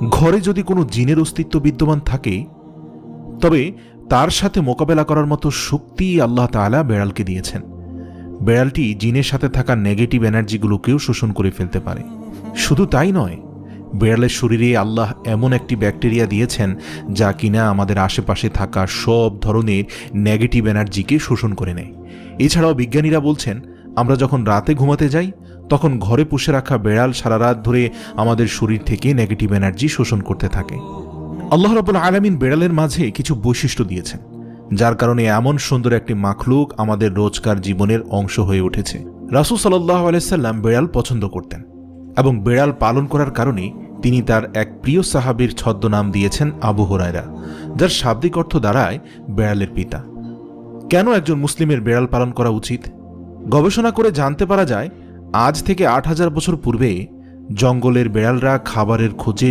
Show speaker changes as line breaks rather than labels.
ঘরে যদি কোনো জিনের অস্তিত্ব বিদ্যমান থাকে তবে তার সাথে মোকাবেলা করার মতো শক্তি আল্লাহ তাআলা বেড়ালকে দিয়েছেন। বেড়ালটি জিনের সাথে থাকা নেগেটিভ এনার্জিগুলোকেও শোষণ করে ফেলতে পারে। শুধু তাই নয়, বেড়ালের শরীরে আল্লাহ এমন একটি ব্যাকটেরিয়া দিয়েছেন যা কিনা আমাদের আশেপাশে থাকা সব ধরনের নেগেটিভ এনার্জিকে শোষণ করে নেয়। এছাড়াও বিজ্ঞানীরা বলছেন, আমরা যখন রাতে ঘুমাতে যাই তখন ঘরে পুষে রাখা বেড়াল সারা রাত ধরে আমাদের শরীর থেকে নেগেটিভ এনার্জি শোষণ করতে থাকে। আল্লাহ রাব্বুল আলামিন বেড়ালের মাঝে কিছু বৈশিষ্ট্য দিয়েছেন, যার কারণে এমন সুন্দর একটি মাখলুক আমাদের রোজকার জীবনের অংশ হয়ে উঠেছে। রাসূল সাল্লাল্লাহু আলাইহি সাল্লাম বেড়াল পছন্দ করতেন এবং বেড়াল পালন করার কারণে তিনি তার এক প্রিয় সাহাবীর ছদ্মনাম দিয়েছেন আবু হুরায়রা, যার শাব্দিক অর্থ দাঁড়ায় বেড়ালের পিতা। কেন একজন মুসলিমের বেড়াল পালন করা উচিত? গবেষণা করে জানতে পারা যায়, আজ থেকে ৮,০০০ বছর পূর্বে জঙ্গলের বেড়ালরা খাবারের খোঁজে